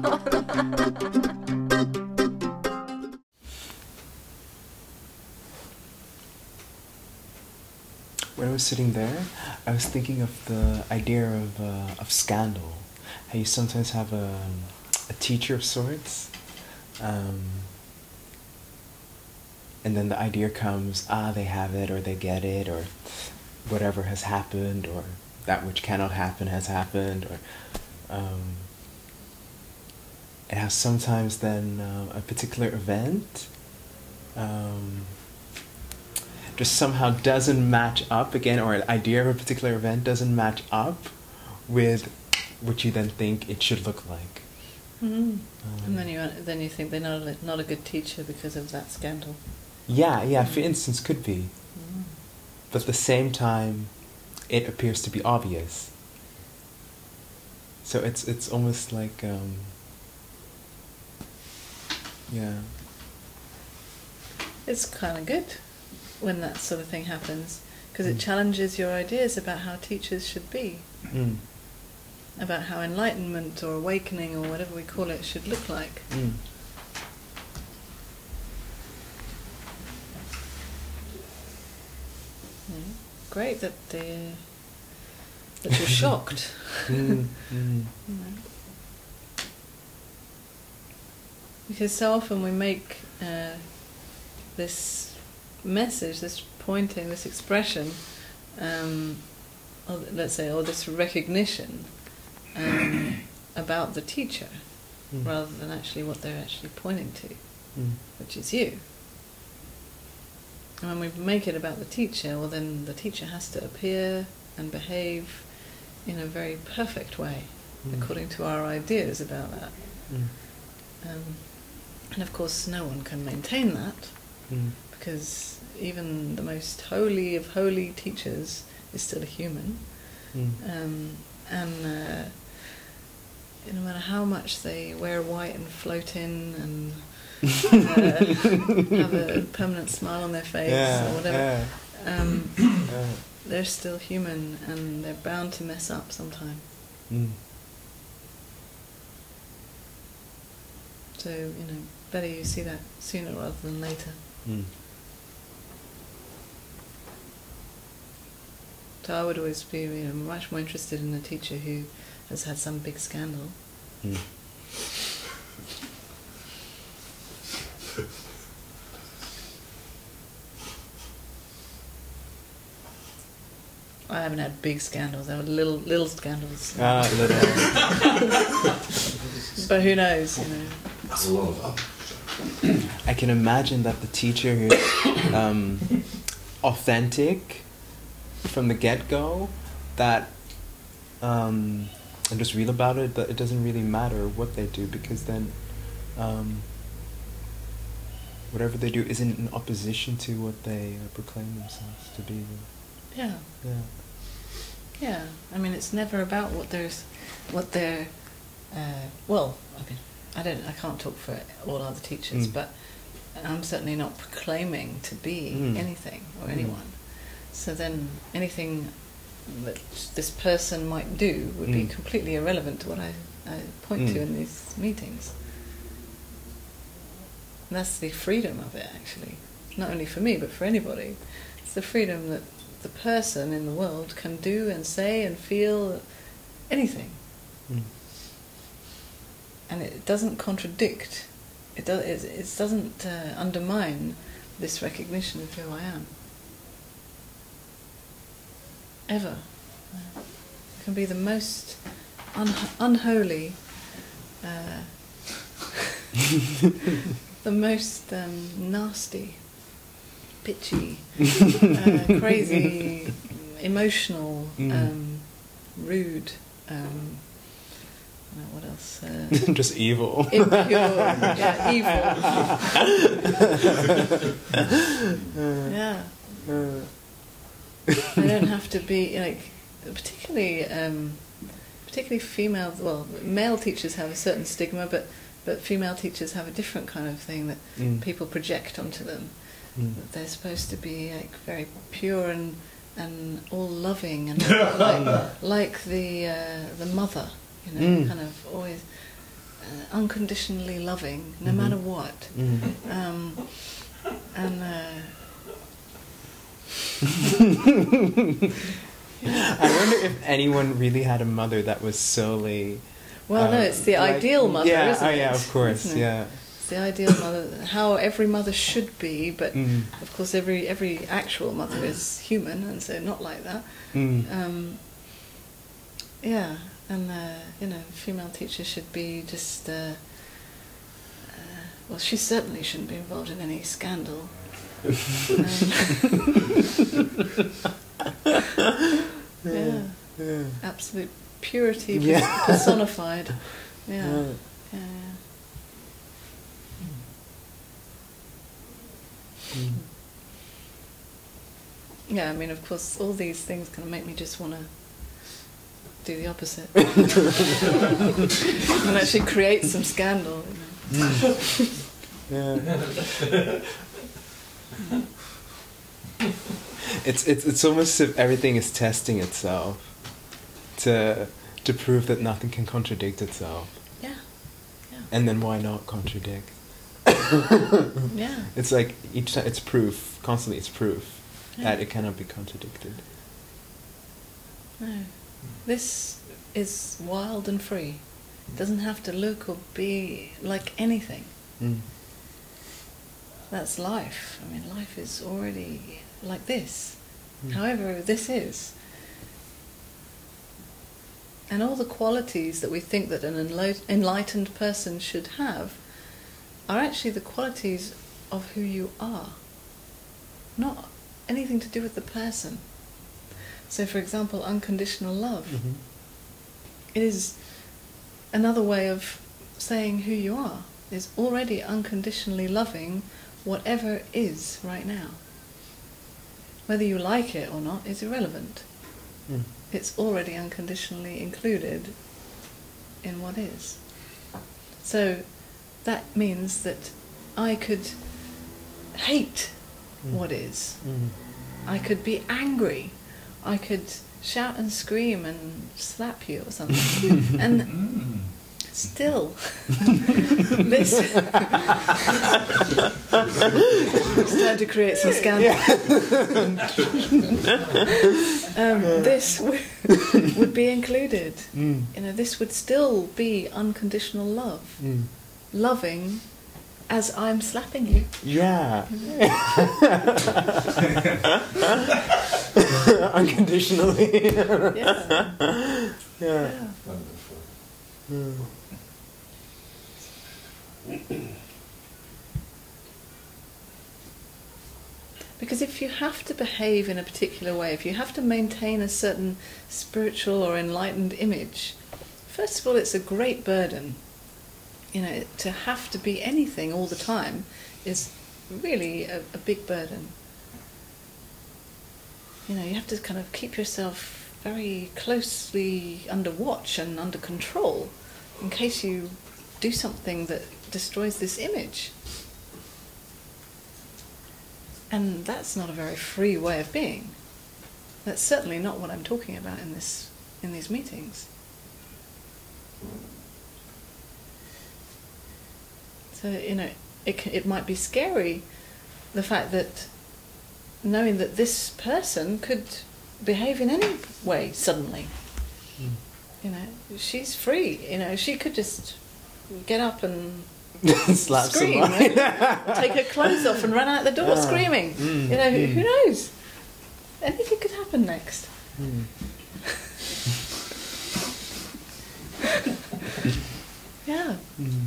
When I was sitting there, I was thinking of the idea of scandal. How you sometimes have a teacher of sorts, and then the idea comes, they have it, or they get it, or whatever has happened, or that which cannot happen has happened, or it has sometimes then a particular event just somehow doesn't match up again, or an idea of a particular event doesn't match up with what you then think it should look like. And then you think they're not a good teacher because of that scandal. Yeah, for instance, could be. But at the same time, it appears to be obvious. So it's almost like, yeah. It's kind of good when that sort of thing happens, because it challenges your ideas about how teachers should be, about how enlightenment or awakening or whatever we call it should look like. Great that you're shocked. You know. Because so often we make this message, this pointing, this expression, or let's say, or this recognition about the teacher, rather than actually what they're actually pointing to, which is you. And when we make it about the teacher, well then the teacher has to appear and behave in a very perfect way, according to our ideas about that. And of course no one can maintain that, because even the most holy of holy teachers is still a human. And no matter how much they wear white and float in and have a permanent smile on their face or whatever, they're still human and they're bound to mess up sometime. So, better you see that sooner rather than later. So I would always be much more interested in a teacher who has had some big scandal. I haven't had big scandals. There were little scandals. Little. But who knows? That's a lot of up. I can imagine that the teacher who's authentic from the get-go, that and just real about it, that it doesn't really matter what they do, because then whatever they do isn't in opposition to what they proclaim themselves to be. Yeah. I mean, it's never about what they're. Well, I can't talk for all other teachers, but I'm certainly not proclaiming to be anything or anyone. So then anything that this person might do would be completely irrelevant to what I point to in these meetings. And that's the freedom of it, actually. Not only for me, but for anybody. It's the freedom that the person in the world can do and say and feel anything. And it doesn't contradict, it doesn't undermine this recognition of who I am. Ever. It can be the most unholy, the most nasty, bitchy, crazy, emotional, rude, what else? Just evil. Impure, evil. I don't have to be particularly female. Well, male teachers have a certain stigma, but female teachers have a different kind of thing that people project onto them. That they're supposed to be very pure and all loving and like the mother, kind of always. unconditionally loving, no matter what. And I wonder if anyone really had a mother that was solely. well, no, it's the ideal mother, yeah, isn't it? yeah, of course, Isn't it? yeah. It's the ideal mother, how every mother should be, but of course every actual mother is human, and so not like that. Yeah, and female teachers should be just. Well, she certainly shouldn't be involved in any scandal. Yeah. Absolute purity personified. Yeah. Yeah, I mean, of course, all these things kind of make me just want to do the opposite. And actually create some scandal. It's almost as if everything is testing itself to prove that nothing can contradict itself. Yeah. And then why not contradict? Yeah. It's like each time it's proof, constantly it's proof that it cannot be contradicted. No. This is wild and free. It doesn't have to look or be like anything. That's life. I mean, life is already like this. However this is. And all the qualities that we think that an enlightened person should have are actually the qualities of who you are. Not anything to do with the person. So, for example, unconditional love. It is another way of saying who you are, is already unconditionally loving whatever is right now. Whether you like it or not is irrelevant. It's already unconditionally included in what is. So that means that I could hate what is. I could be angry. I could shout and scream and slap you or something. And still, this started to create some scandal. This would be included. This would still be unconditional love, loving as I'm slapping you. Yeah. Unconditionally. Yeah. Wonderful. Because if you have to behave in a particular way, if you have to maintain a certain spiritual or enlightened image, first of all, it's a great burden. To have to be anything all the time is really a big burden. You have to kind of keep yourself very closely under watch and under control in case you do something that destroys this image. And that's not a very free way of being. That's certainly not what I'm talking about in these meetings. So, it might be scary, the fact that knowing that this person could behave in any way suddenly. She's free. She could just get up and Slap scream, somebody. take her clothes off and run out the door screaming. Who knows? Anything could happen next. Yeah.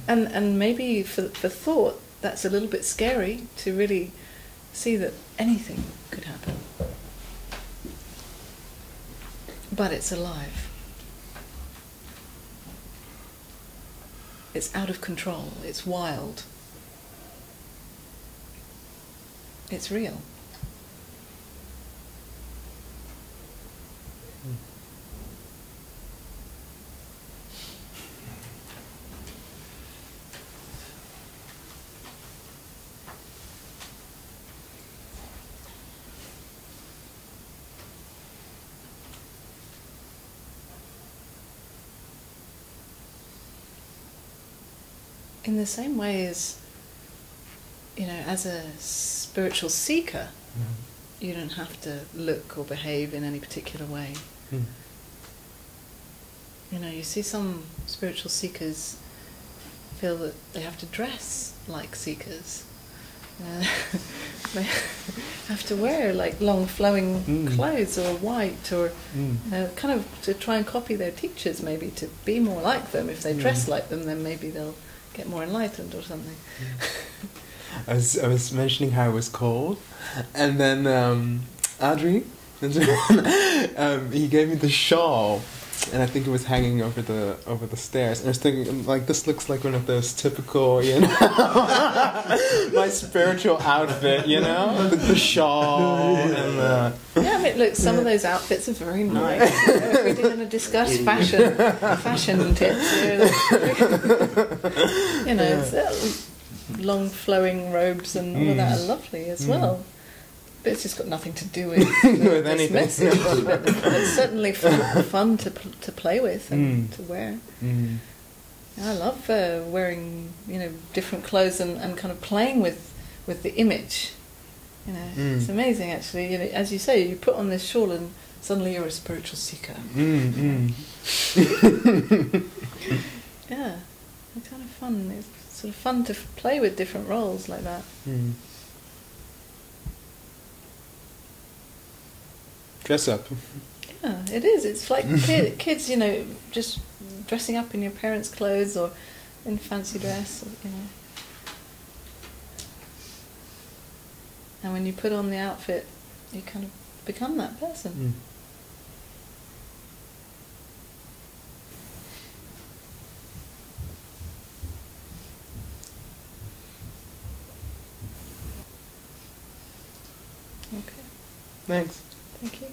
And maybe for thought, that's a little bit scary to really see that anything could happen. But it's alive. It's out of control. It's wild. It's real. in the same way as, as a spiritual seeker, you don't have to look or behave in any particular way. You see some spiritual seekers feel that they have to dress like seekers. They have to wear like long flowing clothes or white, or kind of to try and copy their teachers, maybe to be more like them. If they dress like them, then maybe they'll get more enlightened or something. I was mentioning how it was cold, and then Adri, he gave me the shawl, and I think it was hanging over the stairs. And I was thinking, like, this looks like one of those typical, my spiritual outfit, the shawl and the. Yeah, I mean, look, some of those outfits are very nice. If we did want to discuss fashion tips, long flowing robes and all of that are lovely as well. But it's just got nothing to do with this anything. message. But it's certainly fun to play with and to wear. I love wearing different clothes and kind of playing with the image. It's amazing actually. As you say, you put on this shawl and suddenly you're a spiritual seeker. Yeah, it's kind of fun. It's sort of fun to play with different roles like that. Dress up. Yeah, it is. It's like kids, just dressing up in your parents' clothes or in fancy dress, And when you put on the outfit, you kind of become that person. Okay. Thanks. Thank you.